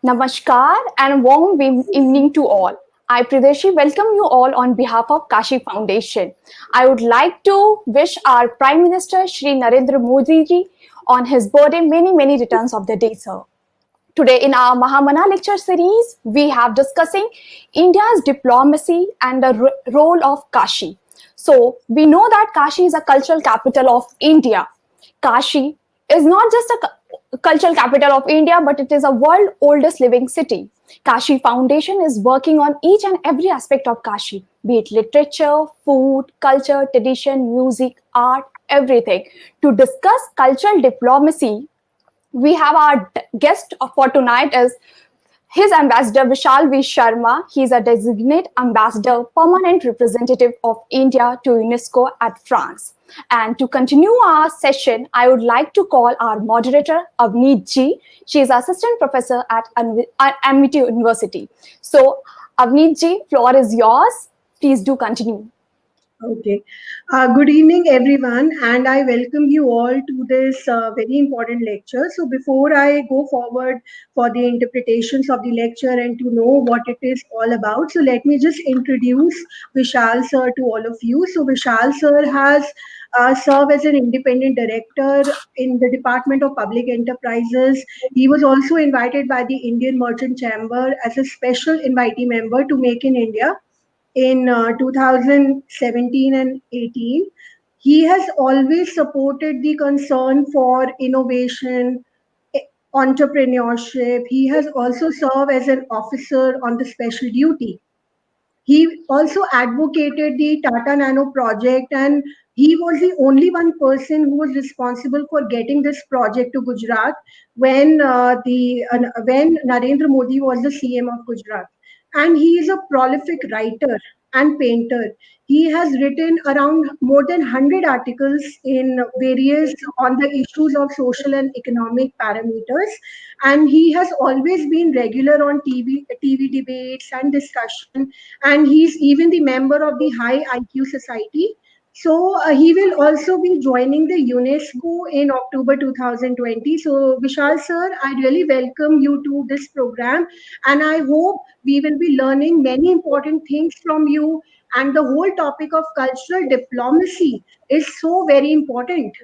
Namaskar and warm evening to all. I Prideshi welcome you all on behalf of Kashi Foundation. I would like to wish our Prime Minister Shri Narendra Modi ji on his birthday many returns of the day, sir. Today in our Mahamana lecture series, we have discussing India's diplomacy and the role of Kashi. So we know that Kashi is a cultural capital of India. Kashi is not just a cultural capital of India, but it is a world oldest living city. Kashi Foundation is working on each and every aspect of Kashi, be it literature, food, culture, tradition, music, art, everything. To discuss cultural diplomacy, we have our guest for tonight is his ambassador Vishal V Sharma. He is a designate ambassador, permanent representative of India to UNESCO at France. And to continue our session, I would like to call our moderator Avneet ji. She is assistant professor at Amity University. So Avneet ji, floor is yours. Please do continue. Okay. Good evening, everyone, and I welcome you all to this very important lecture. So before I go forward for the interpretations of the lecture and to know what it is all about, so let me just introduce Vishal sir to all of you. So Vishal sir has served as an independent director in the Department of Public Enterprises. He was also invited by the Indian Merchant Chamber as a special invitee member to Make in India in 2017 and 18. He has always supported the concern for innovation, entrepreneurship. He has also served as an officer on the special duty. He also advocated the Tata Nano project, and he was the only one person who was responsible for getting this project to Gujarat when Narendra Modi was the CM of Gujarat. And he is a prolific writer and painter. He has written around more than 100 articles in various on the issues of social and economic parameters, and he has always been regular on TV debates and discussion, and he's even the member of the High IQ Society. So he will also be joining the UNESCO in October 2020. So Vishal sir, I really welcome you to this program, and I hope we will be learning many important things from you. And the whole topic of cultural diplomacy is so very important,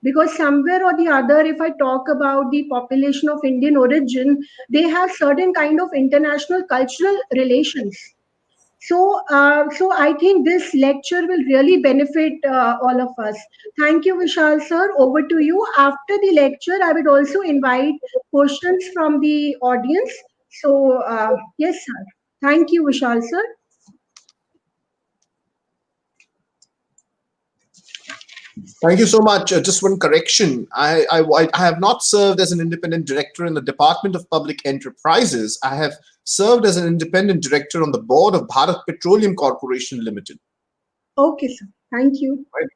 because somewhere or the other, if I talk about the population of Indian origin, they have certain kind of international cultural relations. So I think this lecture will really benefit all of us. Thank you, Vishal sir. Over to you. After the lecture, I would also invite questions from the audience. So yes, sir. Thank you, Vishal sir. Thank you so much. Just one correction. I have not served as an independent director in the Department of Public Enterprises. I have served as an independent director on the board of Bharat Petroleum Corporation Limited. Okay, sir. Thank you. Right.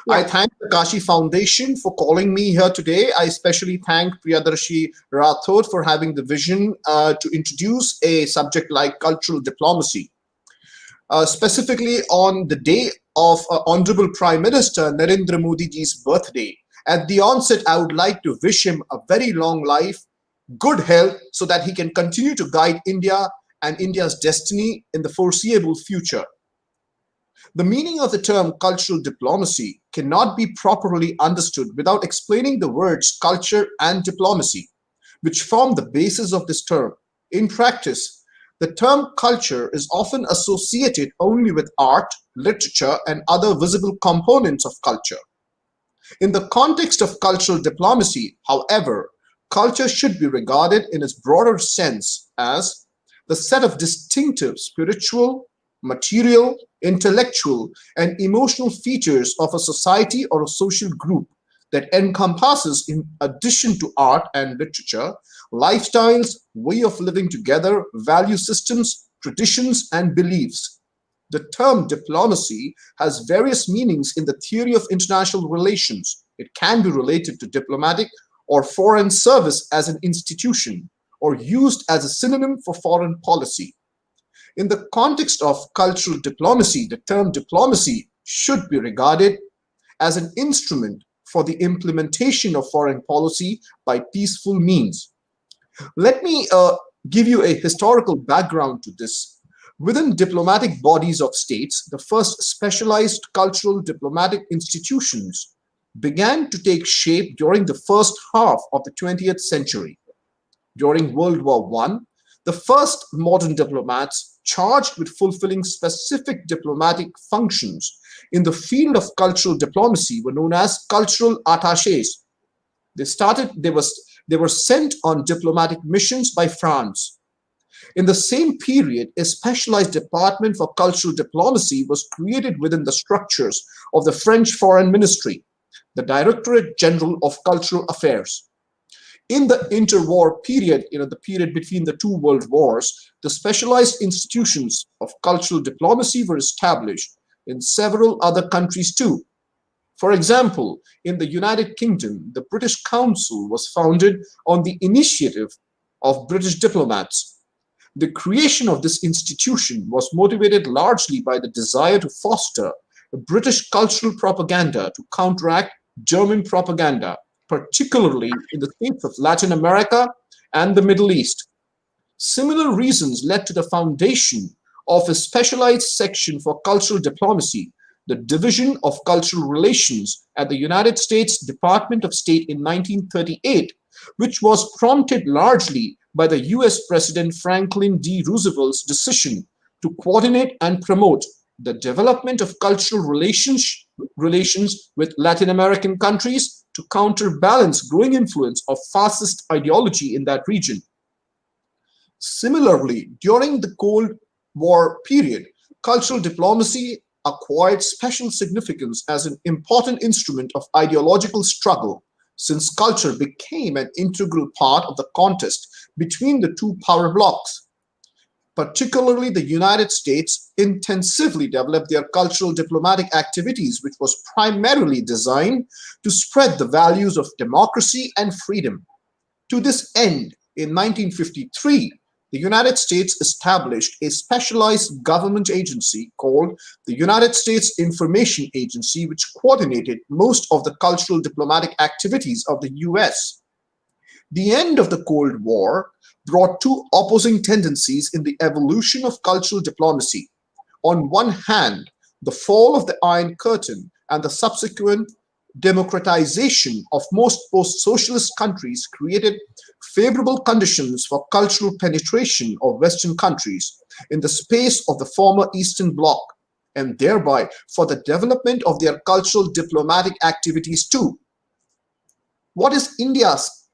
Yeah. I thank the Kashi Foundation for calling me here today. I especially thank Priyadarshi Rathod for having the vision to introduce a subject like cultural diplomacy. Specifically on the day of Honorable Prime Minister Narendra Modi ji's birthday. At the onset, I would like to wish him a very long life, good health, so that he can continue to guide India and India's destiny in the foreseeable future. The meaning of the term cultural diplomacy cannot be properly understood without explaining the words culture and diplomacy, which form the basis of this term. In practice, the term culture is often associated only with art, literature, and other visible components of culture. In the context of cultural diplomacy, however, culture should be regarded in its broader sense as the set of distinctive spiritual, material, intellectual, and emotional features of a society or a social group that encompasses, in addition to art and literature, lifestyles, way of living together, value systems, traditions, and beliefs. The term diplomacy has various meanings in the theory of international relations. It can be related to diplomatic or foreign service as an institution, or used as a synonym for foreign policy. In the context of cultural diplomacy, the term diplomacy should be regarded as an instrument for the implementation of foreign policy by peaceful means. Let me give you a historical background to this. Within diplomatic bodies of states, the first specialized cultural diplomatic institutions began to take shape during the first half of the 20th century. During World War I, the first modern diplomats charged with fulfilling specific diplomatic functions in the field of cultural diplomacy were known as cultural attachés. They were sent on diplomatic missions by France. In the same period, a specialized department for cultural diplomacy was created within the structures of the French Foreign Ministry, the Directorate General of Cultural Affairs. In the interwar period, the period between the two world wars, the specialized institutions of cultural diplomacy were established in several other countries too. For example, in the United Kingdom, the British Council was founded on the initiative of British diplomats. The creation of this institution was motivated largely by the desire to foster British cultural propaganda to counteract German propaganda, particularly in the states of Latin America and the Middle East. Similar reasons led to the foundation of a specialized section for cultural diplomacy, the Division of Cultural Relations at the United States Department of State in 1938, which was prompted largely by the US President Franklin D. Roosevelt's decision to coordinate and promote the development of cultural relations with Latin American countries to counterbalance growing influence of fascist ideology in that region. Similarly, during the Cold War period, cultural diplomacy acquired special significance as an important instrument of ideological struggle, since culture became an integral part of the contest between the two power blocs. Particularly, the United States intensively developed their cultural diplomatic activities, which was primarily designed to spread the values of democracy and freedom. To this end, in 1953, the United States established a specialized government agency called the United States Information Agency, which coordinated most of the cultural diplomatic activities of the US. The end of the Cold War brought two opposing tendencies in the evolution of cultural diplomacy. On one hand, the fall of the Iron Curtain and the subsequent democratization of most post-socialist countries created favorable conditions for cultural penetration of Western countries in the space of the former Eastern Bloc, and thereby for the development of their cultural diplomatic activities too. What is India's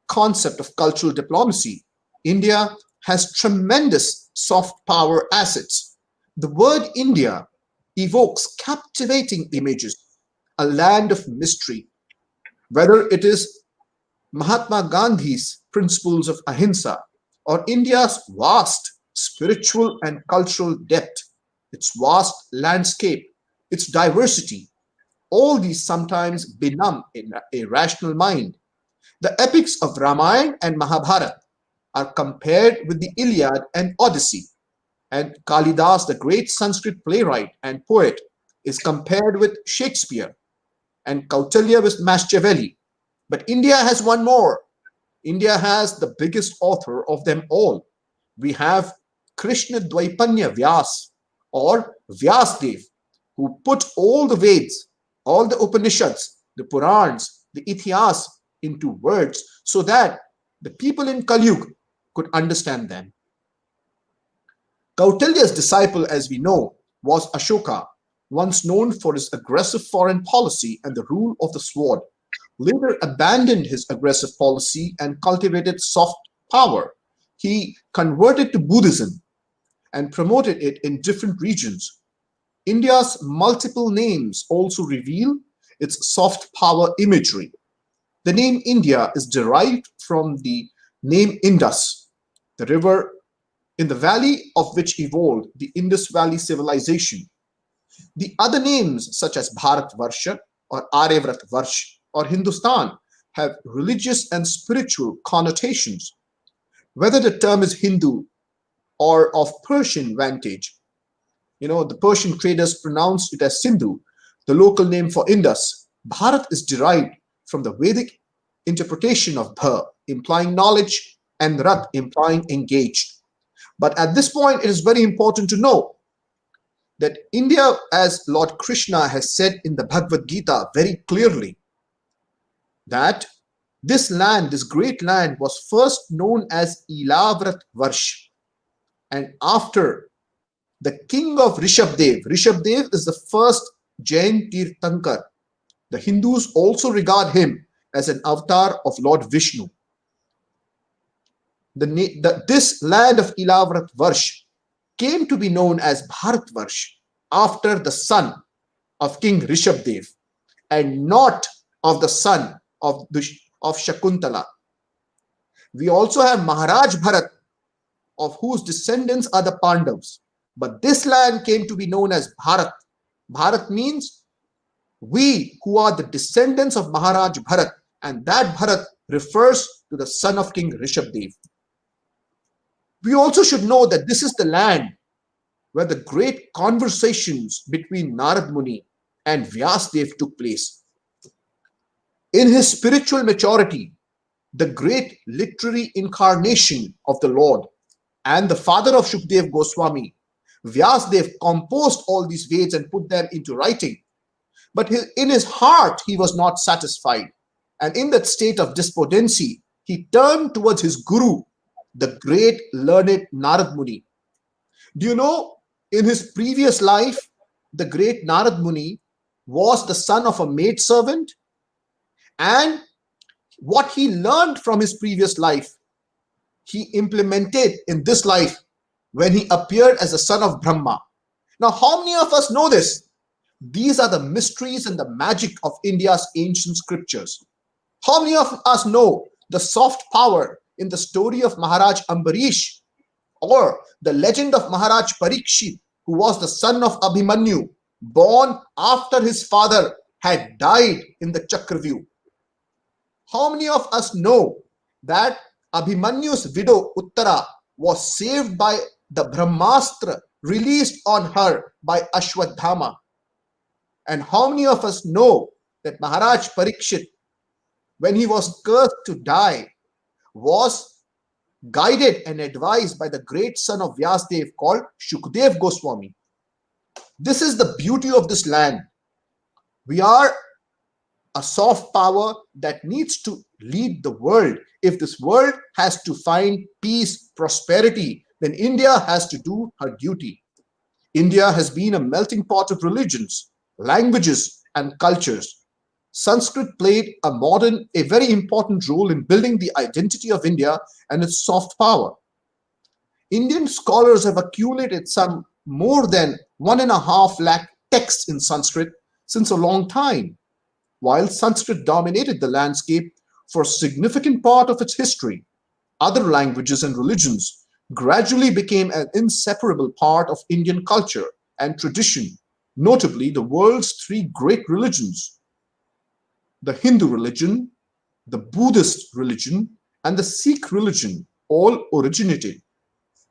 concept of cultural diplomacy? India has tremendous soft power assets. The word India evokes captivating images, a land of mystery. Whether it is Mahatma Gandhi's principles of ahimsa or India's vast spiritual and cultural depth, its vast landscape, its diversity, all these sometimes benumb a rational mind. The epics of Ramayana and Mahabharata are compared with the Iliad and Odyssey, and Kalidas, the great Sanskrit playwright and poet, is compared with Shakespeare, and Kautilya with Machiavelli. But India has one more. India has the biggest author of them all. We have Krishna Dvaipanya Vyas, or Vyasdev, who put all the Veds, all the Upanishads, the Purans, the Ithihas into words so that the people in Kalyug could understand them. Kautilya's disciple, as we know, was Ashoka, once known for his aggressive foreign policy and the rule of the sword. Later abandoned his aggressive policy and cultivated soft power. He converted to Buddhism and promoted it in different regions. India's multiple names also reveal its soft power imagery. The name India is derived from the name Indus, the river in the valley of which evolved the Indus Valley civilization. The other names, such as Bharat Varsha or Aryavrat Varsh or Hindustan, have religious and spiritual connotations. Whether the term is Hindu or of Persian vantage, the Persian traders pronounced it as Sindhu, the local name for Indus. Bharat is derived from the Vedic interpretation of Bha, implying knowledge, and Rat implying engaged. But at this point, it is very important to know that India, as Lord Krishna has said in the Bhagavad Gita very clearly, that this land, this great land, was first known as Ilavrat Varsh. And after the king of Rishabdev, Rishabdev is the first Jain Tirthankar. The Hindus also regard him as an avatar of Lord Vishnu. This land of Ilavrat Varsh came to be known as Bharat Varsh after the son of King Rishabdev and not of the son of Shakuntala. We also have Maharaj Bharat, of whose descendants are the Pandavas. But this land came to be known as Bharat. Bharat means we who are the descendants of Maharaj Bharat, and that Bharat refers to the son of King Rishabdev. We also should know that this is the land where the great conversations between Narad Muni and Vyasdev took place. In his spiritual maturity, the great literary incarnation of the Lord and the father of Shukdev Goswami, Vyasdev, composed all these Veds and put them into writing. But in his heart, he was not satisfied. And in that state of despondency, he turned towards his guru, the great learned Narad Muni. Do you know, in his previous life, the great Narad Muni was the son of a maidservant, and what he learned from his previous life, he implemented in this life when he appeared as the son of Brahma. Now, how many of us know this? These are the mysteries and the magic of India's ancient scriptures. How many of us know the soft power in the story of Maharaj Ambarish, or the legend of Maharaj Parikshit, who was the son of Abhimanyu, born after his father had died in the Chakravyuh? How many of us know that Abhimanyu's widow Uttara was saved by the Brahmastra released on her by Ashwadhama? And how many of us know that Maharaj Parikshit, when he was cursed to die, was guided and advised by the great son of Vyasdev called Shukdev Goswami? This is the beauty of this land. We are a soft power that needs to lead the world. If this world has to find peace, prosperity, then India has to do her duty. India has been a melting pot of religions, languages, and cultures. Sanskrit played a very important role in building the identity of India and its soft power. Indian scholars have accumulated some more than 1.5 lakh texts in Sanskrit since a long time. While Sanskrit dominated the landscape for a significant part of its history, other languages and religions gradually became an inseparable part of Indian culture and tradition, notably the world's 3 great religions: the Hindu religion, the Buddhist religion, and the Sikh religion, all originated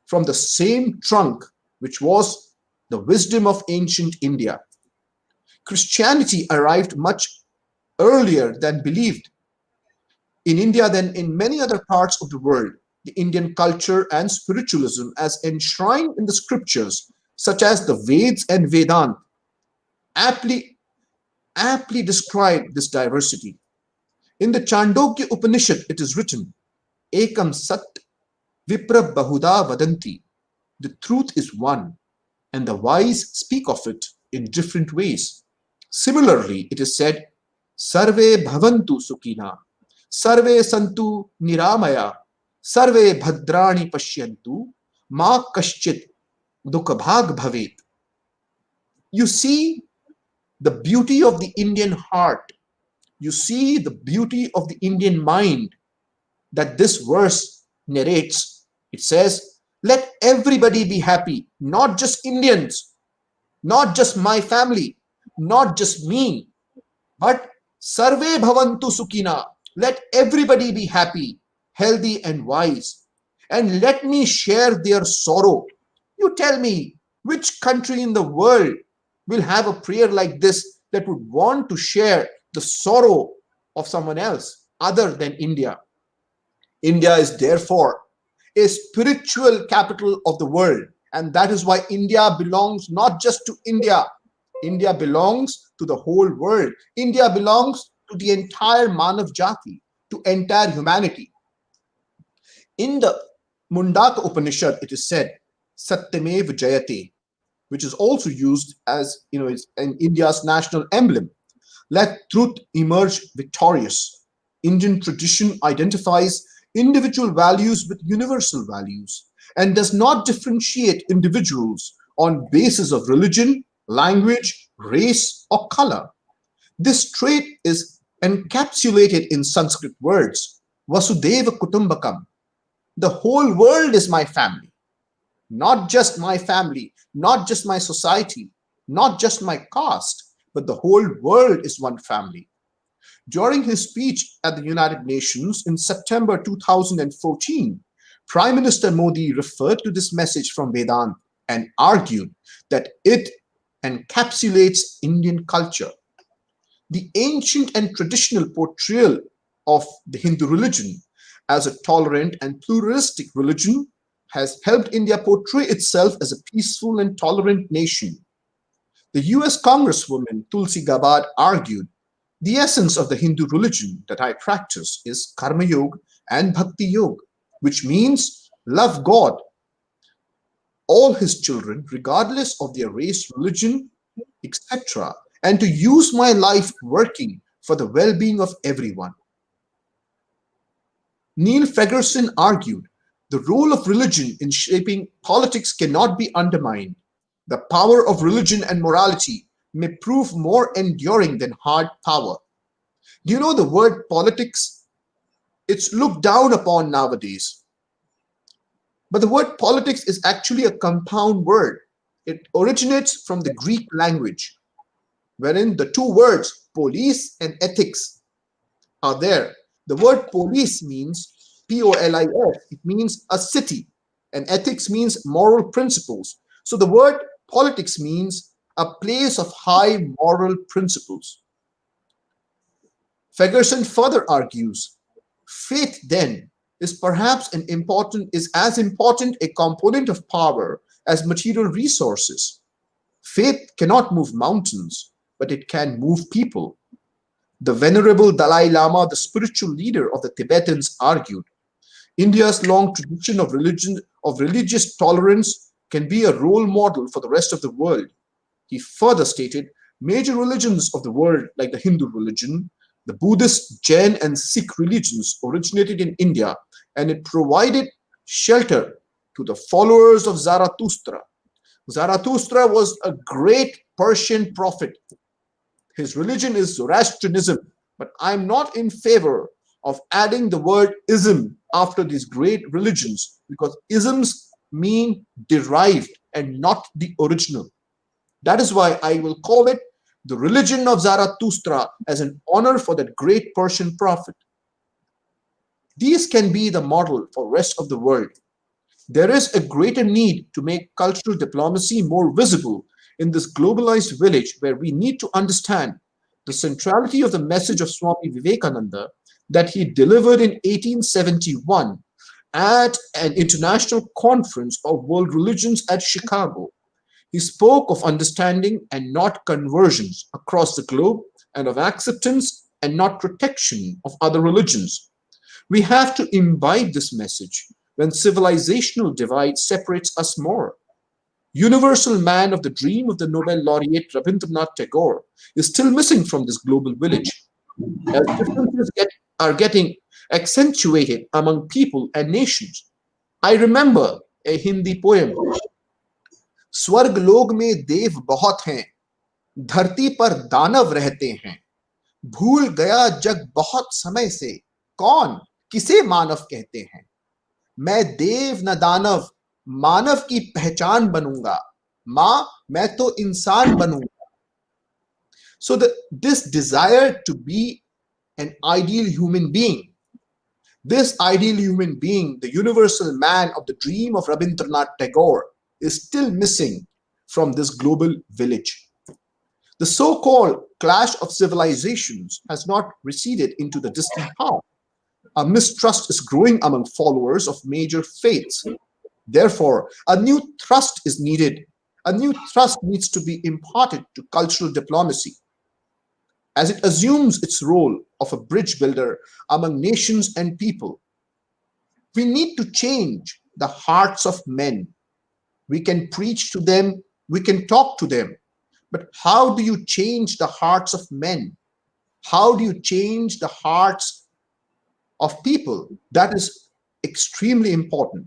from the same trunk, which was the wisdom of ancient India. Christianity arrived much earlier than believed in India than in many other parts of the world. The Indian culture and spiritualism, as enshrined in the scriptures, such as the Veds and Vedanta, aptly describe this diversity. In the Chandogya Upanishad, it is written, Ekam Sat Vipra Bahuda Vadanti. The truth is one, and the wise speak of it in different ways. Similarly, it is said, Sarve Bhavantu Sukhina, Sarve Santu Niramaya, Sarve Bhadrani Pashyantu, Ma Kaschit Dukhabhag Bhavet. You see the beauty of the Indian heart. You see the beauty of the Indian mind that this verse narrates. It says, let everybody be happy, not just Indians, not just my family, not just me, but Sarve Bhavantu Sukhina. Let everybody be happy, healthy, and wise. And let me share their sorrow. You tell me, which country in the world will have a prayer like this that would want to share the sorrow of someone else other than India? India is therefore a spiritual capital of the world. And that is why India belongs not just to India. India belongs to the whole world. India belongs to the entire Manav Jati, to entire humanity. In the Mundaka Upanishad, it is said, Satyamev Jayate, which is also used as, is in India's national emblem. Let truth emerge victorious. Indian tradition identifies individual values with universal values and does not differentiate individuals on basis of religion, language, race, or color. This trait is encapsulated in Sanskrit words, Vasudeva Kutumbakam. The whole world is my family. Not just my family, not just my society, not just my caste, but the whole world is one family. During his speech at the United Nations in September 2014, Prime Minister Modi referred to this message from Vedanta and argued that it encapsulates Indian culture. The ancient and traditional portrayal of the Hindu religion as a tolerant and pluralistic religion has helped India portray itself as a peaceful and tolerant nation. The US Congresswoman Tulsi Gabbard argued, the essence of the Hindu religion that I practice is Karma Yoga and Bhakti Yoga, which means love God, all his children, regardless of their race, religion, etc., and to use my life working for the well-being of everyone. Neil Ferguson argued, the role of religion in shaping politics cannot be undermined. The power of religion and morality may prove more enduring than hard power. Do you know the word politics? It's looked down upon nowadays. But the word politics is actually a compound word. It originates from the Greek language, wherein the two words police and ethics are there. The word police means P-O-L-I-S. It means a city, and ethics means moral principles. So the word politics means a place of high moral principles. Ferguson further argues, faith then is perhaps as important a component of power as material resources. Faith cannot move mountains, but it can move people. The Venerable Dalai Lama, the spiritual leader of the Tibetans, argued, India's long tradition of religious tolerance can be a role model for the rest of the world. He further stated, major religions of the world, like the Hindu religion, the Buddhist, Jain, and Sikh religions originated in India, and it provided shelter to the followers of Zarathustra. Zarathustra was a great Persian prophet. His religion is Zoroastrianism, but I'm not in favor of adding the word ism after these great religions, because isms mean derived and not the original. That is why I will call it the religion of Zarathustra as an honor for that great Persian prophet. These can be the model for the rest of the world. There is a greater need to make cultural diplomacy more visible in this globalized village, where we need to understand the centrality of the message of Swami Vivekananda that he delivered in 1871 at an international conference of world religions at Chicago. He spoke of understanding and not conversions across the globe, and of acceptance and not protection of other religions. We have to imbibe this message when civilizational divide separates us more. Universal man of the dream of the Nobel laureate Rabindranath Tagore is still missing from this global village, as differences are getting accentuated among people and nations. I remember a Hindi poem, स्वर्ग लोग में देव बहुत हैं, धरती पर दानव रहते हैं, भूल गया जग बहुत समय से, कौन किसे मानव कहते हैं, मैं देव न दानव मानव की पहचान बनूंगा, मां मैं तो इंसान बनूंगा. So this desire to be an ideal human being, this ideal human being, the universal man of the dream of Rabindranath Tagore, is still missing from this global village. The so-called clash of civilizations has not receded into the distant past. A mistrust is growing among followers of major faiths. Therefore, a new thrust is needed. A new thrust needs to be imparted to cultural diplomacy, as it assumes its role of a bridge builder among nations and people. We need to change the hearts of men. We can preach to them, we can talk to them, but how do you change the hearts of men? How do you change the hearts of people? That is extremely important.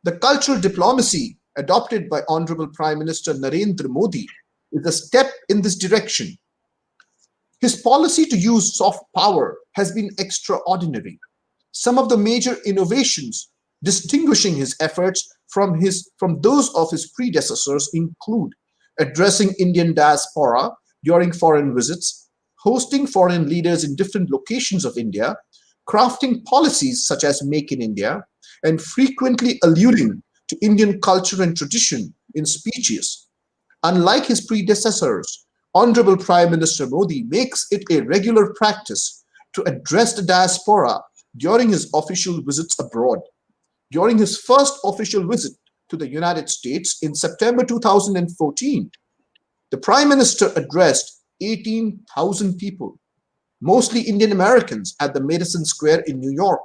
The cultural diplomacy adopted by Honorable Prime Minister Narendra Modi is a step in this direction. His policy to use soft power has been extraordinary. Some of the major innovations distinguishing his efforts from those of his predecessors include addressing Indian diaspora during foreign visits, hosting foreign leaders in different locations of India, crafting policies such as Make in India, and frequently alluding to Indian culture and tradition in speeches. Unlike his predecessors, Honorable Prime Minister Modi makes it a regular practice to address the diaspora during his official visits abroad. During his first official visit to the United States in September 2014, the Prime Minister addressed 18,000 people, mostly Indian Americans, at the Madison Square in New York.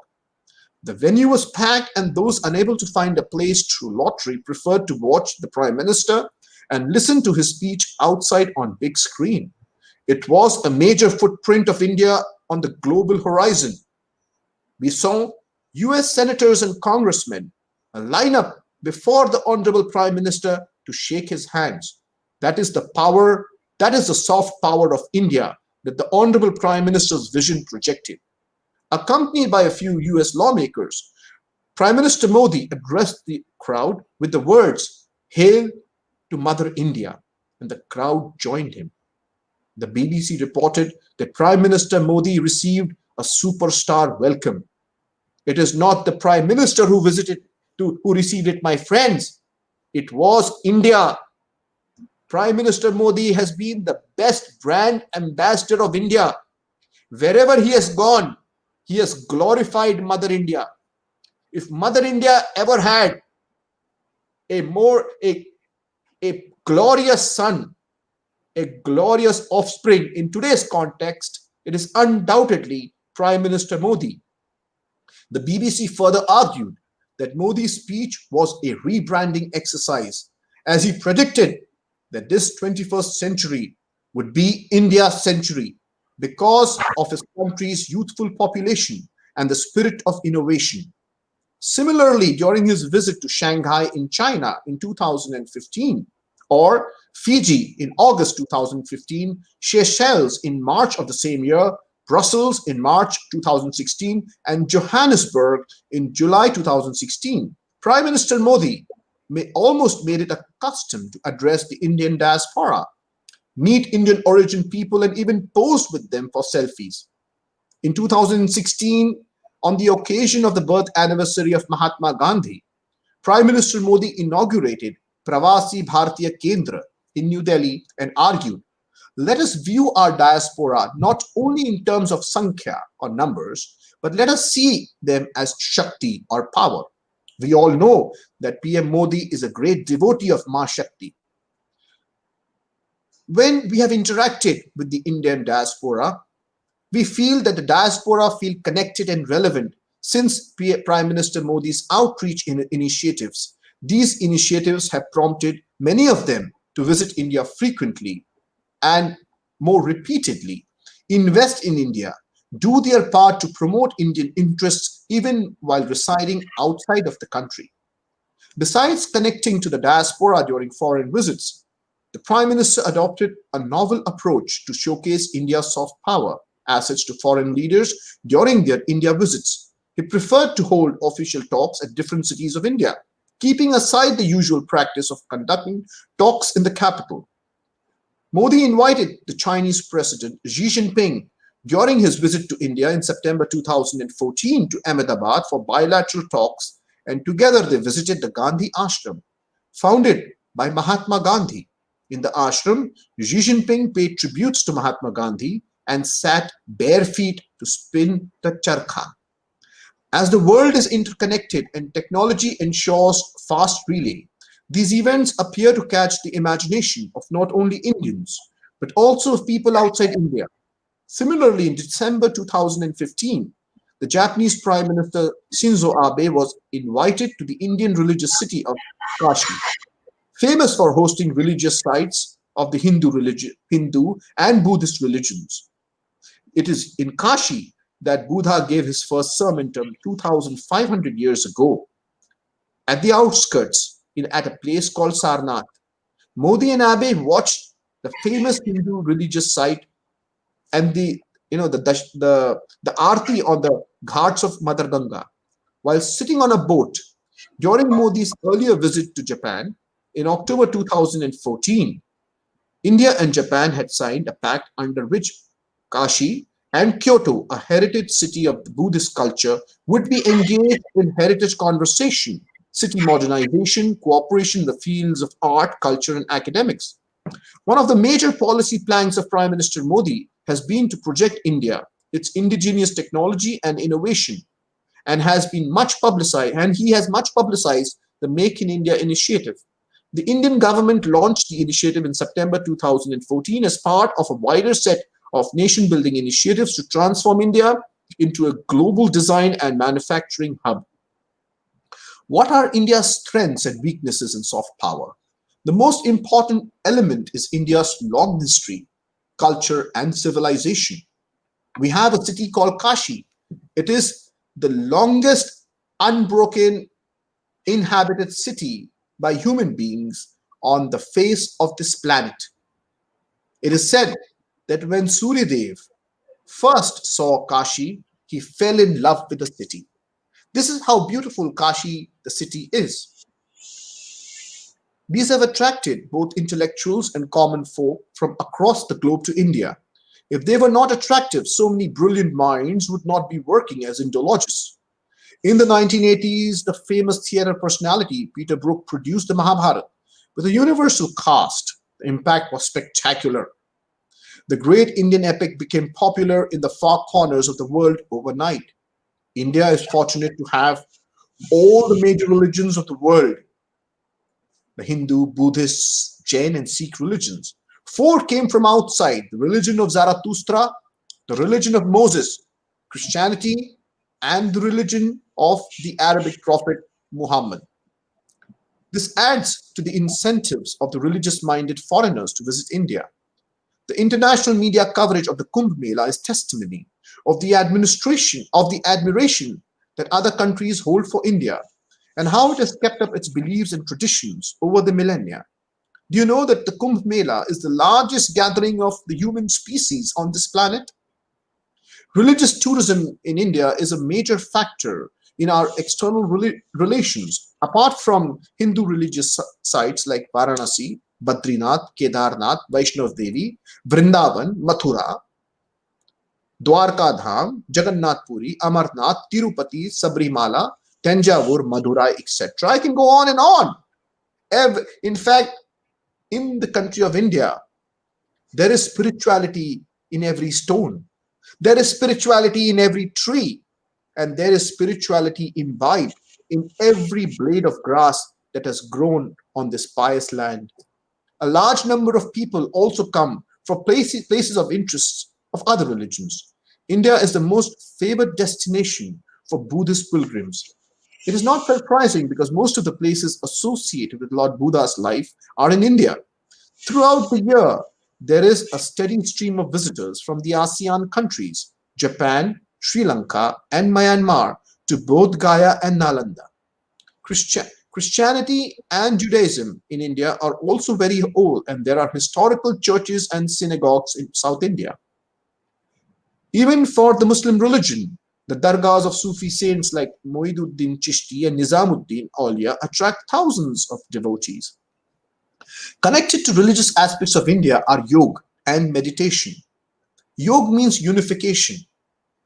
The venue was packed, and those unable to find a place through lottery preferred to watch the Prime Minister and listen to his speech outside on big screen. It was a major footprint of India on the global horizon. We saw US senators and congressmen line up before the Honorable Prime Minister to shake his hands. That is the power, that is the soft power of India that the Honorable Prime Minister's vision projected. Accompanied by a few US lawmakers, Prime Minister Modi addressed the crowd with the words, "Hail to Mother India," and the crowd joined him. The BBC reported that Prime Minister Modi received a superstar welcome. It is not the Prime Minister who received it, my friends. It was India. Prime Minister Modi has been the best brand ambassador of India. Wherever he has gone, he has glorified Mother India. If Mother India ever had a glorious son, a glorious offspring in today's context, it is undoubtedly Prime Minister Modi. The BBC further argued that Modi's speech was a rebranding exercise, as he predicted that this 21st century would be India's century because of his country's youthful population and the spirit of innovation. Similarly, during his visit to Shanghai in China in 2015, or Fiji in August 2015, Seychelles in March of the same year, Brussels in March 2016, and Johannesburg in July 2016, Prime Minister Modi almost made it a custom to address the Indian diaspora, meet Indian origin people, and even pose with them for selfies. In 2016, on the occasion of the birth anniversary of Mahatma Gandhi, Prime Minister Modi inaugurated Pravasi Bharatiya Kendra in New Delhi and argued, "Let us view our diaspora not only in terms of Sankhya or numbers, but let us see them as Shakti or power." We all know that PM Modi is a great devotee of Ma Shakti. When we have interacted with the Indian diaspora, we feel that the diaspora feel connected and relevant since Prime Minister Modi's outreach initiatives. These initiatives have prompted many of them to visit India frequently and more repeatedly, invest in India, do their part to promote Indian interests even while residing outside of the country. Besides connecting to the diaspora during foreign visits, the Prime Minister adopted a novel approach to showcase India's soft power assets to foreign leaders during their India visits. He preferred to hold official talks at different cities of India, keeping aside the usual practice of conducting talks in the capital. Modi invited the Chinese President Xi Jinping during his visit to India in September 2014 to Ahmedabad for bilateral talks, and together they visited the Gandhi Ashram, founded by Mahatma Gandhi. In the ashram, Xi Jinping paid tributes to Mahatma Gandhi and sat bare feet to spin the charkha, As the world is interconnected and technology ensures fast relay, these events appear to catch the imagination of not only Indians, but also of people outside India. Similarly, in December 2015, the Japanese Prime Minister Shinzo Abe was invited to the Indian religious city of Kashi, famous for hosting religious sites of the Hindu and Buddhist religions. It is in Kashi that Buddha gave his first sermon 2,500 years ago. At the outskirts, at a place called Sarnath, Modi and Abe watched the famous Hindu religious site and the arti on the ghats of Mother Ganga while sitting on a boat. During Modi's earlier visit to Japan in October 2014, India and Japan had signed a pact under which Kashi and Kyoto, a heritage city of the Buddhist culture, would be engaged in heritage conversation, city modernization, cooperation in the fields of art, culture, and academics. One of the major policy planks of Prime Minister Modi has been to project India, its indigenous technology and innovation, and he has much publicized the Make in India initiative. The Indian government launched the initiative in September 2014 as part of a wider set of nation-building initiatives to transform India into a global design and manufacturing hub. What are India's strengths and weaknesses in soft power? The most important element is India's long history, culture, and civilization. We have a city called Kashi. It is the longest unbroken inhabited city by human beings on the face of this planet. It is said that when Suryadev first saw Kashi, he fell in love with the city. This is how beautiful Kashi, the city, is. These have attracted both intellectuals and common folk from across the globe to India. If they were not attractive, so many brilliant minds would not be working as Indologists. In the 1980s, the famous theater personality Peter Brook produced the Mahabharata with a universal cast. The impact was spectacular. The great Indian epic became popular in the far corners of the world overnight. India is fortunate to have all the major religions of the world: the Hindu, Buddhist, Jain, and Sikh religions. 4 came from outside: the religion of Zarathustra, the religion of Moses, Christianity, and the religion of the Arabic prophet Muhammad. This adds to the incentives of the religious-minded foreigners to visit India. The international media coverage of the Kumbh Mela is testimony of the admiration that other countries hold for India and how it has kept up its beliefs and traditions over the millennia. Do you know that the Kumbh Mela is the largest gathering of the human species on this planet? Religious tourism in India is a major factor in our external relations. Apart from Hindu religious sites like Varanasi, Badrinath, Kedarnath, Vaishnav Devi, Vrindavan, Mathura, Dwarka Dham, Jagannath Puri, Amarnath, Tirupati, Sabrimala, Tanjavur, Madurai, etc. I can go on and on. In fact, in the country of India, there is spirituality in every stone. There is spirituality in every tree. And there is spirituality imbibed in every blade of grass that has grown on this pious land. A large number of people also come from places of interest of other religions. India is the most favored destination for Buddhist pilgrims. It is not surprising because most of the places associated with Lord Buddha's life are in India. Throughout the year, there is a steady stream of visitors from the ASEAN countries, Japan, Sri Lanka, and Myanmar to Bodh Gaya and Nalanda. Christianity and Judaism in India are also very old, and there are historical churches and synagogues in South India. Even for the Muslim religion, the dargahs of Sufi saints like Muiduddin Chishti and Nizamuddin Aulia attract thousands of devotees. Connected to religious aspects of India are yoga and meditation. Yoga means unification.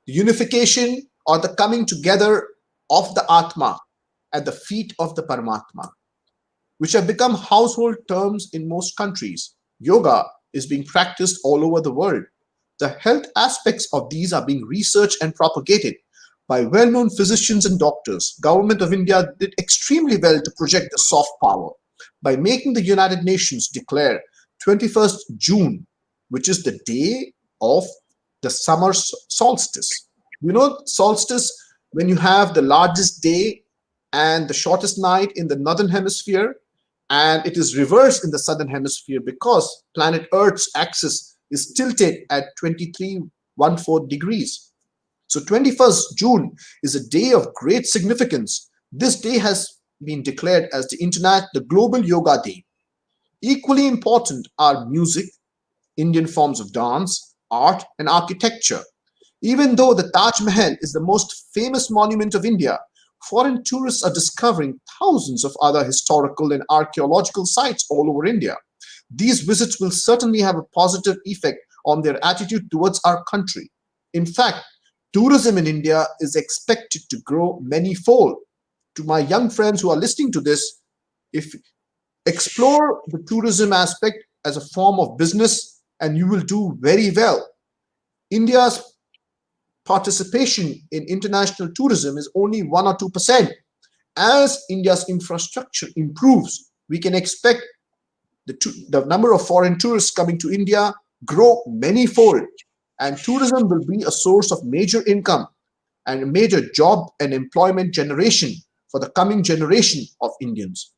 The unification or the coming together of the Atma at the feet of the Paramatma, which have become household terms in most countries. Yoga is being practiced all over the world. The health aspects of these are being researched and propagated. by well-known physicians and doctors. Government of India did extremely well to project the soft power by making the United Nations declare 21st June, which is the day of the summer solstice. You know, solstice, when you have the largest day and the shortest night in the northern hemisphere, and it is reversed in the southern hemisphere because planet Earth's axis is tilted at 2314 degrees. So 21st June is a day of great significance. This day has been declared as the Global Yoga Day. Equally important are music, Indian forms of dance, art, and architecture. Even though the Taj Mahal is the most famous monument of India, foreign tourists are discovering thousands of other historical and archaeological sites all over India. These visits will certainly have a positive effect on their attitude towards our country. In fact, tourism in India is expected to grow many-fold. To my young friends who are listening to this, if explore the tourism aspect as a form of business, and you will do very well. India's participation in international tourism is only 1 or 2%. As India's infrastructure improves, we can expect the number of foreign tourists coming to India grow many-fold, and tourism will be a source of major income and a major job and employment generation for the coming generation of Indians.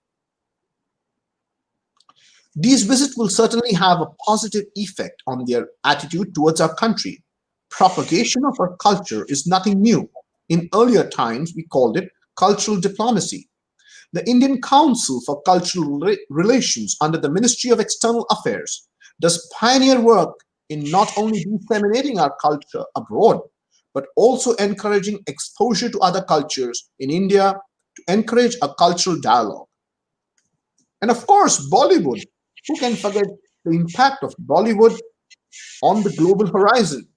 These visits will certainly have a positive effect on their attitude towards our country. Propagation of our culture is nothing new. In earlier times, we called it cultural diplomacy. The Indian Council for Cultural Relations under the Ministry of External Affairs does pioneer work in not only disseminating our culture abroad, but also encouraging exposure to other cultures in India to encourage a cultural dialogue. And of course, Bollywood. Who can forget the impact of Bollywood on the global horizon?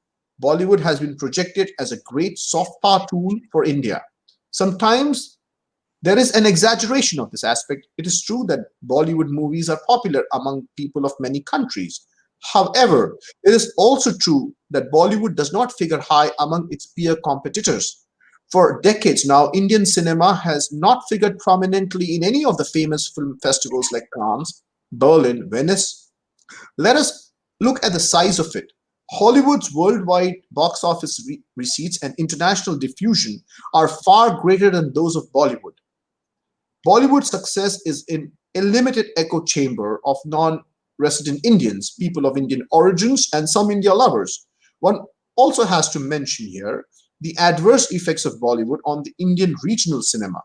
Bollywood has been projected as a great soft power tool for India. Sometimes there is an exaggeration of this aspect. It is true that Bollywood movies are popular among people of many countries. However, it is also true that Bollywood does not figure high among its peer competitors. For decades now, Indian cinema has not figured prominently in any of the famous film festivals like Cannes, Berlin, Venice. Let us look at the size of it. Hollywood's worldwide box office receipts and international diffusion are far greater than those of Bollywood. Bollywood's success is in a limited echo chamber of non-resident Indians, people of Indian origins, and some India lovers. One also has to mention here the adverse effects of Bollywood on the Indian regional cinema,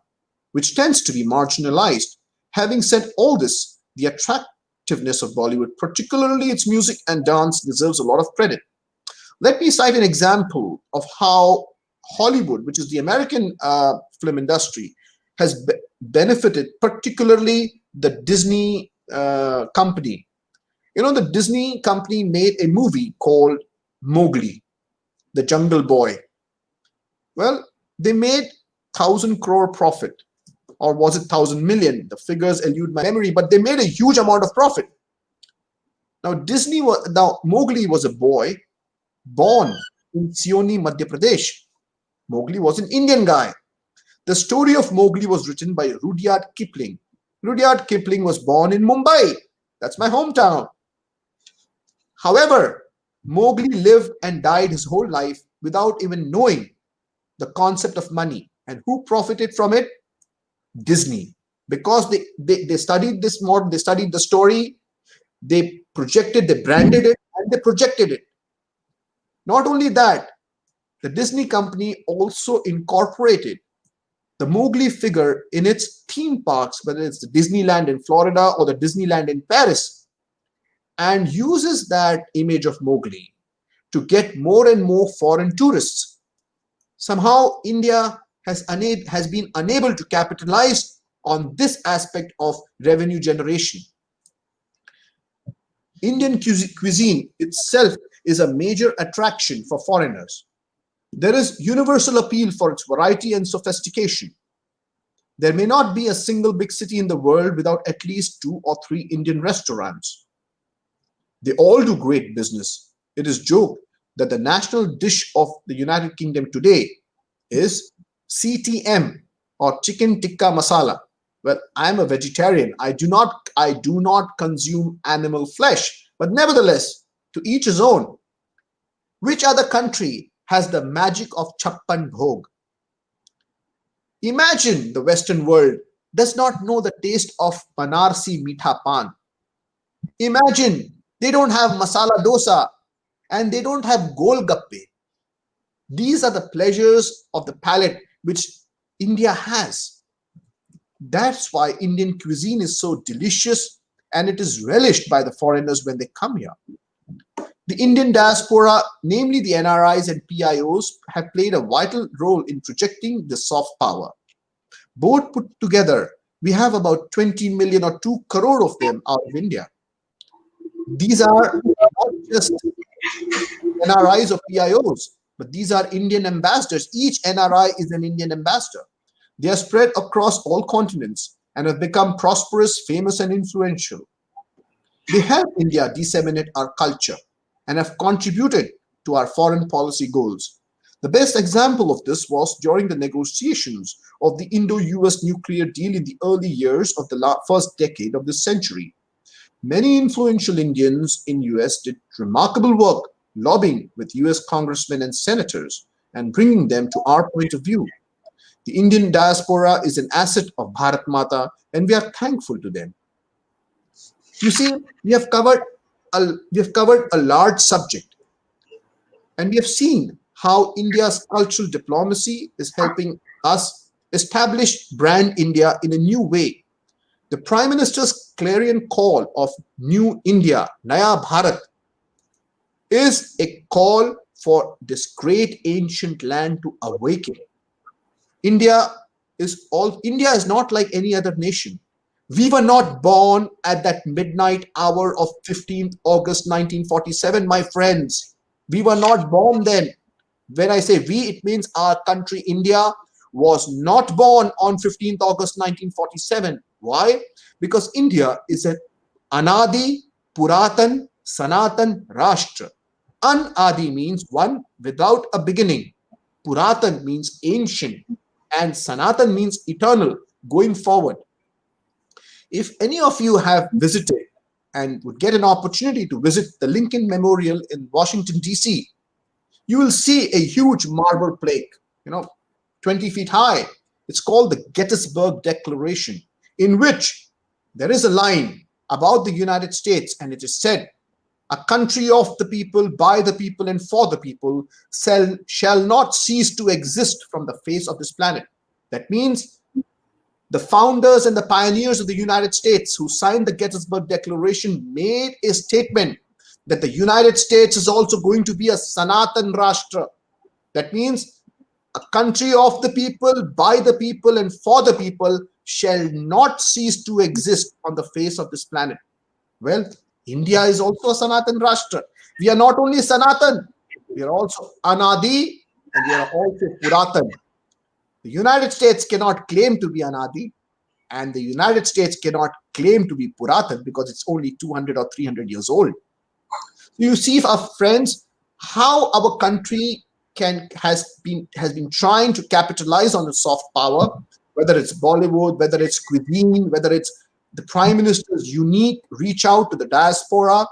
which tends to be marginalized. Having said all this, the attractiveness of Bollywood, particularly its music and dance, deserves a lot of credit. Let me cite an example of how Hollywood, which is the American film industry, has benefited, particularly the Disney company. You know, the Disney company made a movie called Mowgli, the Jungle Boy. Well, they made 1,000 crore profit. Or was it 1,000 million? The figures elude my memory, but they made a huge amount of profit. Now, Mowgli was a boy born in Sioni, Madhya Pradesh. Mowgli was an Indian guy. The story of Mowgli was written by Rudyard Kipling. Rudyard Kipling was born in Mumbai. That's my hometown. However, Mowgli lived and died his whole life without even knowing the concept of money. And who profited from it? Disney. Because they studied this model, they studied the story, they projected, they branded it, and they projected it. Not only that, the Disney company also incorporated the Mowgli figure in its theme parks, whether it's the Disneyland in Florida or the Disneyland in Paris, and uses that image of Mowgli to get more and more foreign tourists. Somehow, India has been unable to capitalize on this aspect of revenue generation. Indian cuisine itself is a major attraction for foreigners. There is universal appeal for its variety and sophistication. There may not be a single big city in the world without at least 2 or 3 Indian restaurants. They all do great business. It is joked that the national dish of the United Kingdom today is CTM, or chicken tikka masala. Well, I'm a vegetarian. I do not consume animal flesh, but nevertheless, to each his own. Which other country has the magic of chappan bhog? Imagine the Western world does not know the taste of Banarsi Mitha Pan. Imagine they don't have masala dosa and they don't have golgappe. These are the pleasures of the palate which India has. That's why Indian cuisine is so delicious and it is relished by the foreigners when they come here. The Indian diaspora, namely the NRIs and PIOs, have played a vital role in projecting the soft power. Both put together, we have about 20 million or 2 crore of them out of India. These are not just NRIs or PIOs, but these are Indian ambassadors. Each NRI is an Indian ambassador. They are spread across all continents and have become prosperous, famous, and influential. They help India disseminate our culture and have contributed to our foreign policy goals. The best example of this was during the negotiations of the Indo-US nuclear deal in the early years of the first decade of this century. Many influential Indians in US did remarkable work lobbying with US congressmen and senators and bringing them to our point of view. The Indian diaspora is an asset of Bharat Mata and we are thankful to them. You see, we have covered a large subject and we have seen how India's cultural diplomacy is helping us establish brand India in a new way. The Prime Minister's clarion call of New India, Naya Bharat, is a call for this great ancient land to awaken. India India is not like any other nation. We were not born at that midnight hour of 15th August 1947, my friends. We were not born then. When I say we, it means our country, India, was not born on 15th August 1947. Why? Because India is an Anadi, Puratan, Sanatan Rashtra. Anadi means one without a beginning. Puratan means ancient. And Sanatan means eternal, going forward. If any of you have visited and would get an opportunity to visit the Lincoln Memorial in Washington, D.C., you will see a huge marble plaque, 20 feet high. It's called the Gettysburg Declaration, in which there is a line about the United States, and it is said, "A country of the people, by the people, and for the people shall not cease to exist from the face of this planet." That means the founders and the pioneers of the United States who signed the Gettysburg Declaration made a statement that the United States is also going to be a Sanatan Rashtra. That means a country of the people, by the people, and for the people shall not cease to exist on the face of this planet. Well, India is also a Sanatan Rashtra. We are not only Sanatan, we are also Anadi, and we are also Puratan. The United States cannot claim to be Anadi, and the United States cannot claim to be Puratan because it's only 200 or 300 years old. You see, our friends, how our country has been trying to capitalize on the soft power, whether it's Bollywood, whether it's cuisine, whether it's the Prime Minister's unique reach out to the diaspora,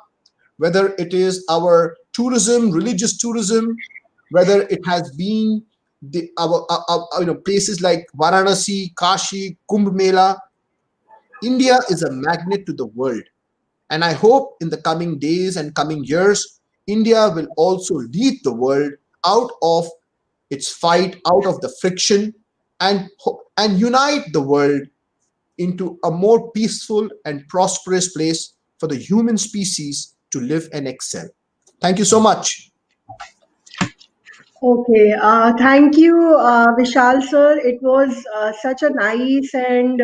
whether it is our tourism, religious tourism, whether it has been our places like Varanasi, Kashi, Kumbh Mela. India is a magnet to the world. And I hope in the coming days and coming years, India will also lead the world out of its fight, out of the friction, and unite the world into a more peaceful and prosperous place for the human species to live and excel. Thank you so much. Okay, thank you, Vishal sir. It was such a nice and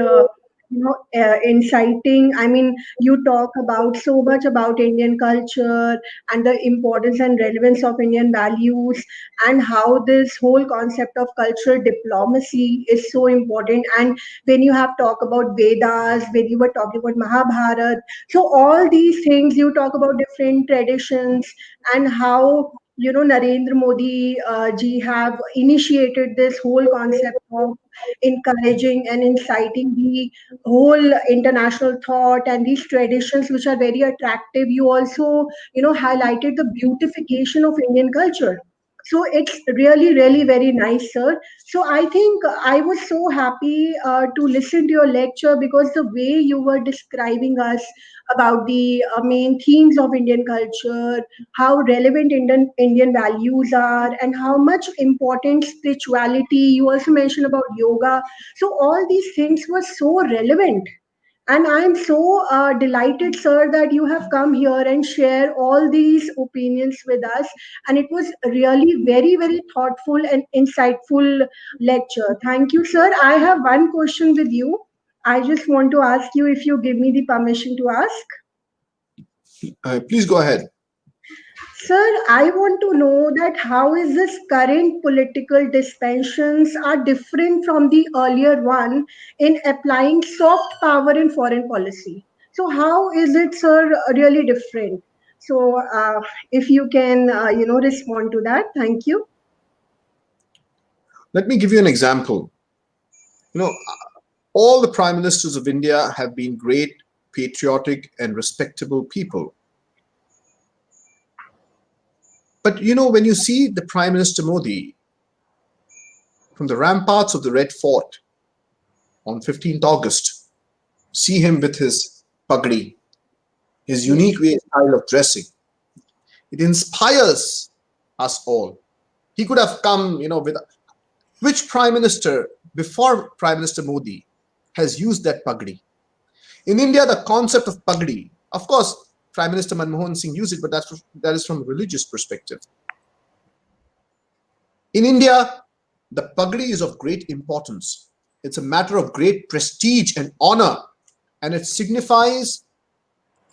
inciting. I mean, you talk about so much about Indian culture and the importance and relevance of Indian values, and how this whole concept of cultural diplomacy is so important. And when you have talked about Vedas, when you were talking about Mahabharata, so all these things you talk about different traditions and how Narendra Modi ji have initiated this whole concept of encouraging and inciting the whole international thought and these traditions which are very attractive. You also, highlighted the beautification of Indian culture. So it's really, really very nice, sir. So I think I was so happy to listen to your lecture because the way you were describing us about the main themes of Indian culture, how relevant Indian values are, and how much important spirituality. You also mentioned about yoga. So all these things were so relevant. And I'm so delighted, sir, that you have come here and share all these opinions with us. And it was really very, very thoughtful and insightful lecture. Thank you, sir. I have one question with you. I just want to ask you if you give me the permission to ask. Please go ahead. Sir, I want to know that how is this current political dispensations are different from the earlier one in applying soft power in foreign policy. So how is it, sir, really different? So if you can, respond to that, thank you. Let me give you an example. All the prime ministers of India have been great, patriotic, and respectable people. But when you see the Prime Minister Modi from the ramparts of the Red Fort on 15th August, see him with his pagdi, his unique style of dressing, it inspires us all. He could have come, with which prime minister before Prime Minister Modi has used that pagdi? In India, the concept of pagdi, of course, Prime Minister Manmohan Singh used it, but that is from a religious perspective. In India, the pagdi is of great importance. It's a matter of great prestige and honor, and it signifies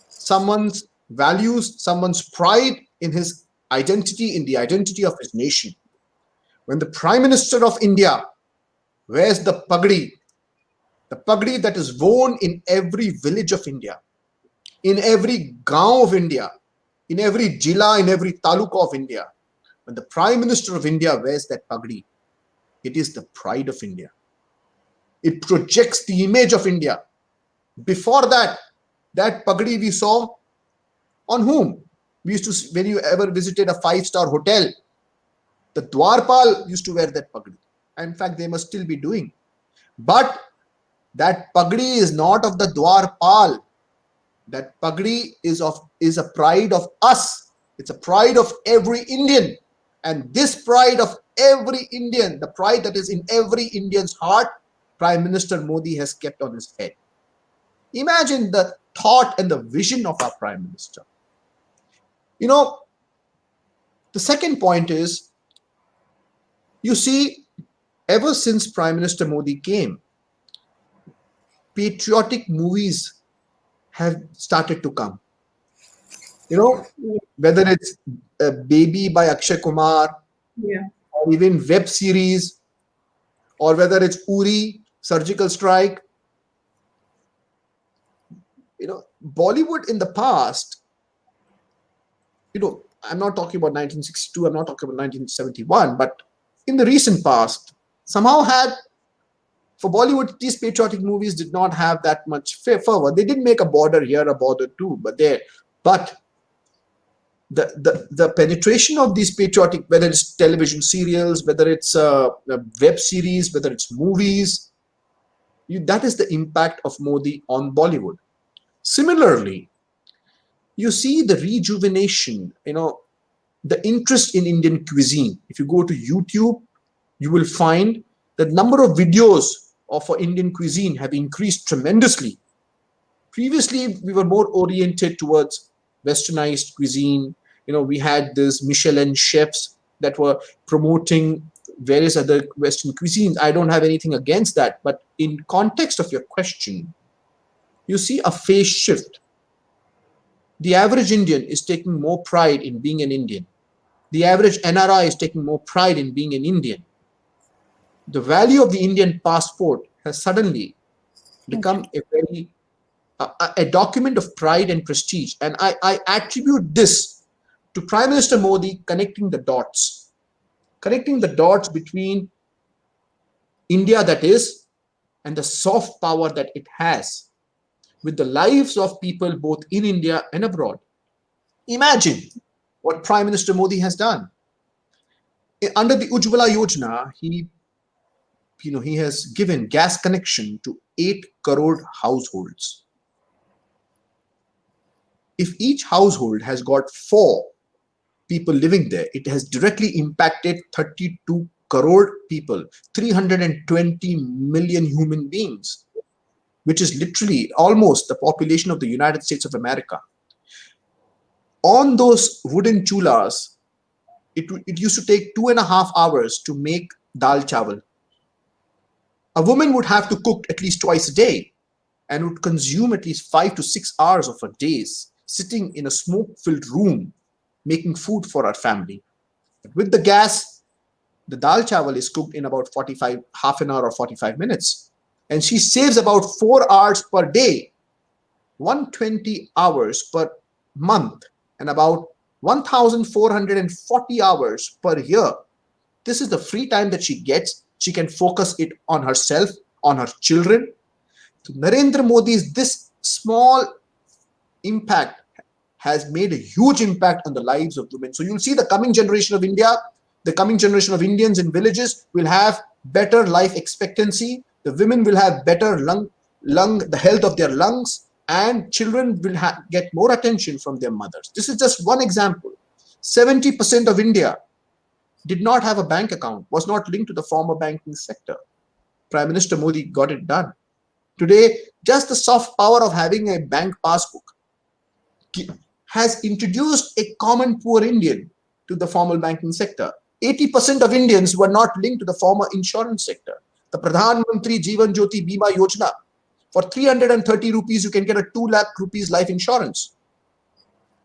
someone's values, someone's pride in his identity, in the identity of his nation. When the Prime Minister of India wears the pagdi that is worn in every village of India, in every gaon of India, in every jila, in every taluka of India, when the Prime Minister of India wears that pagdi, it is the pride of India. It projects the image of India. Before that pagdi we saw on whom? We used to, when you ever visited a 5-star hotel, the Dwarpal used to wear that pagdi. In fact, they must still be doing. But that pagdi is not of the Dwarpal. That pagdi is a pride of us. It's a pride of every Indian. And this pride of every Indian, the pride that is in every Indian's heart, Prime Minister Modi has kept on his head. Imagine the thought and the vision of our Prime Minister. The second point is, you see, ever since Prime Minister Modi came, patriotic movies have started to come. Whether it's Baby by Akshay Kumar, or even web series, or whether it's Uri, Surgical Strike. Bollywood in the past, I'm not talking about 1962, I'm not talking about 1971, but in the recent past, somehow for Bollywood, these patriotic movies did not have that much fervor. They did make a border here, a border too, but the penetration of these patriotic, whether it's television serials, whether it's web series, whether it's movies, that is the impact of Modi on Bollywood. Similarly, you see the rejuvenation, the interest in Indian cuisine. If you go to YouTube, you will find the number of videos for Indian cuisine have increased tremendously. Previously, we were more oriented towards westernized cuisine. We had these Michelin chefs that were promoting various other Western cuisines. I don't have anything against that. But in context of your question, you see a phase shift. The average Indian is taking more pride in being an Indian. The average NRI is taking more pride in being an Indian. The value of the Indian passport has suddenly become a document of pride and prestige. And I attribute this to Prime Minister Modi connecting the dots between India, that is, and the soft power that it has with the lives of people both in India and abroad. Imagine what Prime Minister Modi has done. Under the Ujjwala Yojana, he has given gas connection to 8 crore households. If each household has got 4 people living there, it has directly impacted 32 crore people, 320 million human beings, which is literally almost the population of the United States of America. On those wooden chulas, it used to take 2.5 hours to make dal chawal. A woman would have to cook at least twice a day and would consume at least 5 to 6 hours of her days sitting in a smoke-filled room making food for her family. But with the gas, the dal chawal is cooked in about half an hour or 45 minutes. And she saves about 4 hours per day, 120 hours per month, and about 1,440 hours per year. This is the free time that she gets. She can focus it on herself, on her children. So Narendra Modi's this small impact has made a huge impact on the lives of women. So you'll see the coming generation of India, the coming generation of Indians in villages will have better life expectancy. The women will have better the health of their lungs, and children will get more attention from their mothers. This is just one example. 70% of India did not have a bank account, was not linked to the formal banking sector. Prime Minister Modi got it done. Today, just the soft power of having a bank passbook has introduced a common poor Indian to the formal banking sector. 80% of Indians were not linked to the former insurance sector. The Pradhan Mantri Jeevan Jyoti Bima Yojana, for 330 rupees, you can get a 2 lakh rupees life insurance.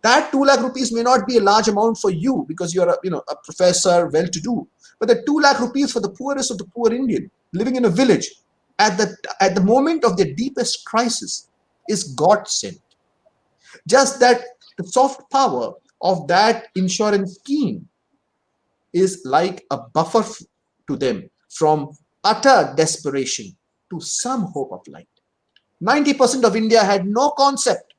That 2 lakh rupees may not be a large amount for you because you're a professor, well-to-do. But the 2 lakh rupees for the poorest of the poor Indian living in a village at the moment of their deepest crisis is God sent. Just that the soft power of that insurance scheme is like a buffer to them from utter desperation to some hope of light. 90% of India had no concept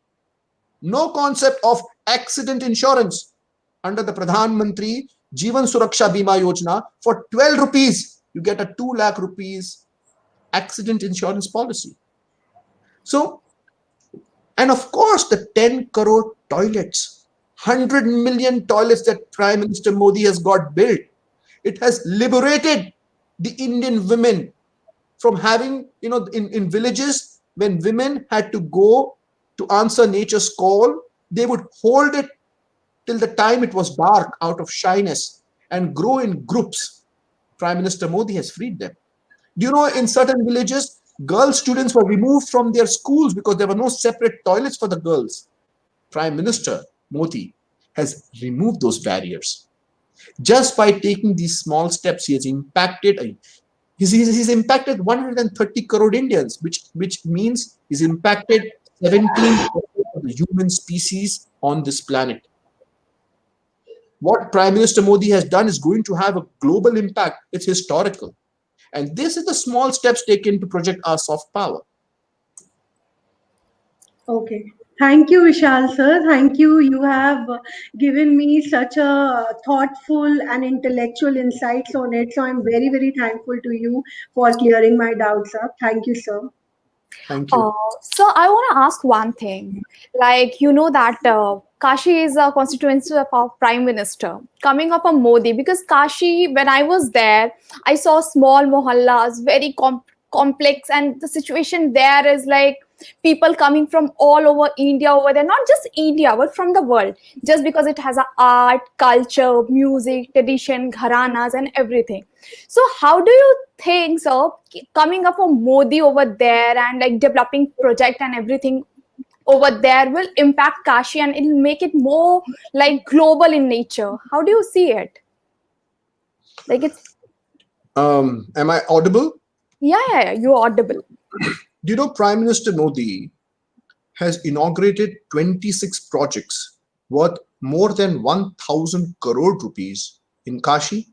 of accident insurance. Under the Pradhan Mantri Jeevan Suraksha Bima Yojana, for 12 rupees, you get a 2 lakh rupees accident insurance policy. So, and of course, the 10 crore toilets, 100 million toilets that Prime Minister Modi has got built. It has liberated the Indian women from having, in villages, when women had to go to answer nature's call, they would hold it till the time it was dark out of shyness and grow in groups. Prime Minister Modi has freed them. Do you know, in certain villages, girl students were removed from their schools because there were no separate toilets for the girls. Prime Minister Modi has removed those barriers. Just by taking these small steps, he has impacted He's impacted 130 crore Indians, which means he's impacted 17% of the human species on this planet. What Prime Minister Modi has done is going to have a global impact. It's historical. And this is the small steps taken to project our soft power. Okay. Thank you, Vishal sir. Thank you. You have given me such a thoughtful and intellectual insights on it. So I'm very, very thankful to you for clearing my doubts up. Thank you, sir. Thank you. So I want to ask one thing. Like, that Kashi is a constituency of our Prime Minister. Coming up on Modi, because Kashi, when I was there, I saw small mohallas, very complex, and the situation there is like people coming from all over India over there, not just India, but from the world, just because it has a art, culture, music, tradition, gharanas, and everything. So how do you think, so coming up on Modi over there and like developing project and everything over there will impact Kashi and it'll make it more like global in nature? How do you see it? Like it's Am I audible? Yeah, you're audible. Do you know Prime Minister Modi has inaugurated 26 projects worth more than 1,000 crore rupees in Kashi,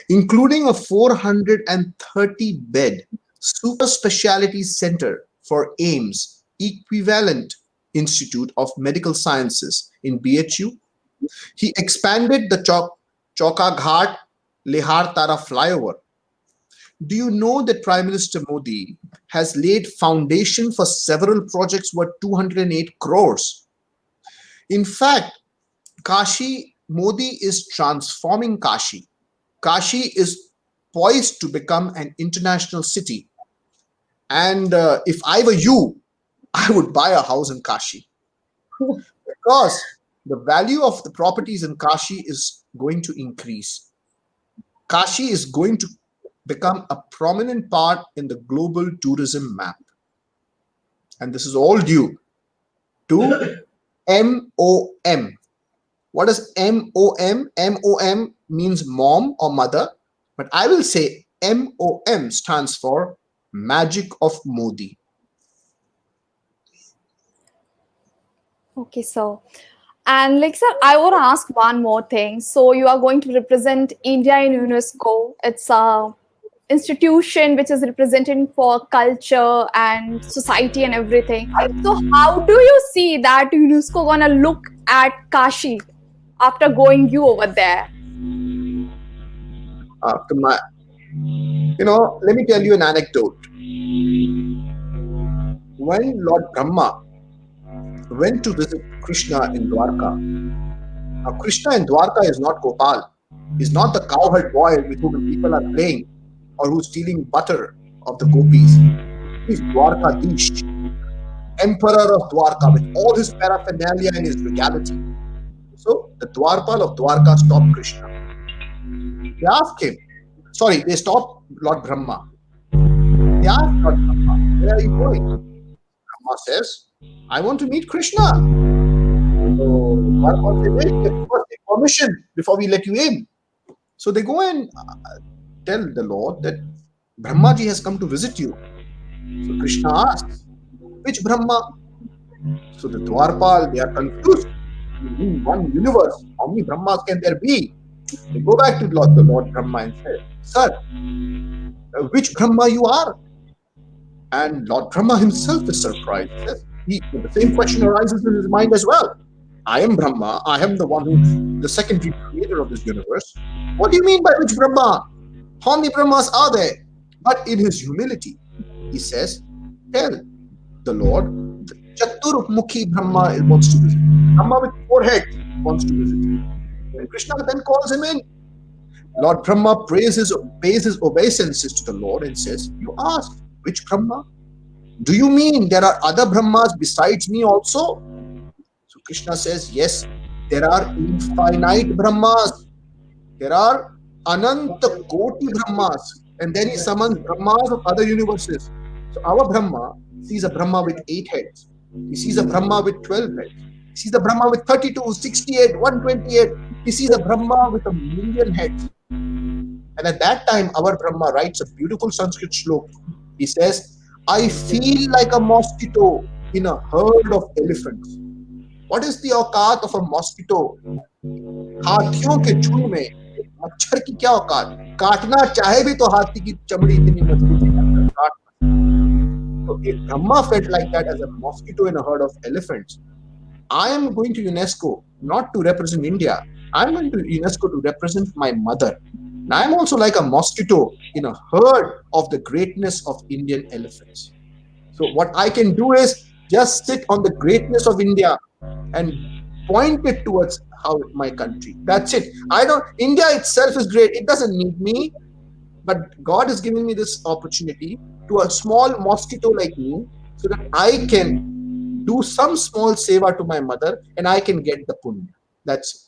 including a 430-bed super specialty center for AIMS, equivalent Institute of Medical Sciences in BHU. He expanded the Chowka Ghat Lehar Tara flyover. Do you know that Prime Minister Modi has laid foundation for several projects worth 208 crores? In fact, Modi is transforming Kashi. Kashi is poised to become an international city. And if I were you, I would buy a house in Kashi. Because the value of the properties in Kashi is going to increase. Kashi is going to become a prominent part in the global tourism map. And this is all due to MOM. What is MOM? MOM means mom or mother, but I will say MOM stands for Magic of Modi. Okay, so, and like, sir, I want to ask one more thing. So you are going to represent India in UNESCO. It's a institution which is representing for culture and society and everything. So how do you see that UNESCO gonna look at Kashi after going you over there? After my, let me tell you an anecdote. When Lord Brahma went to visit Krishna in Dwarka, now Krishna in Dwarka is not Gopal. He's not the cowherd boy with whom people are playing or who's stealing butter of the gopis. He's Dwarkadish, emperor of Dwarka, with all his paraphernalia and his regality. So the Dwarpal of Dwarka stopped Krishna. They asked him, they stopped Lord Brahma. They asked Lord Brahma, where are you going? Brahma says, I want to meet Krishna. So Dwarpal said, wait, first take permission before we let you in. So they go and tell the Lord that Brahmaji has come to visit you. So Krishna asks, which Brahma? So the Dwarpal, they are confused. In one universe, how many Brahmas can there be? They go back to the Lord Brahma and say, sir, which Brahma you are? And Lord Brahma himself is surprised. The same question arises in his mind as well. I am Brahma. I am the one who, the secondary creator of this universe. What do you mean by which Brahma? How many Brahmas are there? But in his humility, he says, tell the Lord, the Chaturmukhi Brahma wants to visit. Brahma with 4 heads wants to visit. And Krishna then calls him in. Lord Brahma pays his obeisances to the Lord and says, you asked, which Brahma? Do you mean there are other Brahmas besides me also? So Krishna says, yes, there are infinite Brahmas. There are Ananta Koti Brahmas. And then he summons Brahmas of other universes. So our Brahma sees a Brahma with 8 heads. He sees a Brahma with 12 heads. He sees a Brahma with 32, 68, 128. He sees a Brahma with 1,000,000 heads. And at that time, our Brahma writes a beautiful Sanskrit shloka. He says, I feel like a mosquito in a herd of elephants. What is the औकात of a mosquito? हाथियों के झुंड में मच्छर की क्या औकात? काटना चाहे भी तो हाथी की चमड़ी इतनी मजबूत है काट. So if Brahma felt like that as a mosquito in a herd of elephants, I am going to UNESCO not to represent India. I'm going to UNESCO to represent my mother. And I'm also like a mosquito in a herd of the greatness of Indian elephants. So what I can do is just sit on the greatness of India and point it towards my country. That's it. India itself is great. It doesn't need me. But God is giving me this opportunity to a small mosquito like me so that I can do some small seva to my mother and I can get the punya. That's it.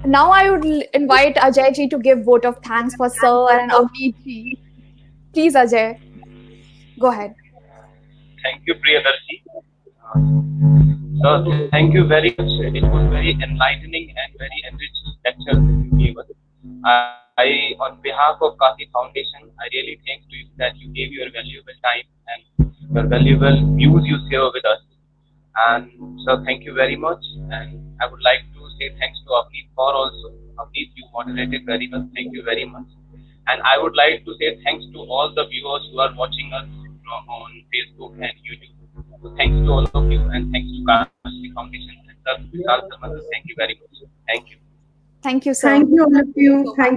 Now I would invite Ajay ji to give vote of thanks for sir and Amit ji. Please, Ajay, go ahead. Thank you, Priyadarshi. So thank you very much. It was very enlightening and very enriched lecture that you gave us. On behalf of Kashi Foundation, I really thank to you that you gave your valuable time and your valuable views you share with us. And sir, thank you very much. And I would like to say thanks to Avneet for also. Avneet, you moderated very well. Thank you very much. And I would like to say thanks to all the viewers who are watching us on Facebook and YouTube. So thanks to all of you, and thanks to Kashi Foundation and Sir Vishal Sharma. Thank you very much. Thank you. Thank you, sir. Thank you, all of you. Thank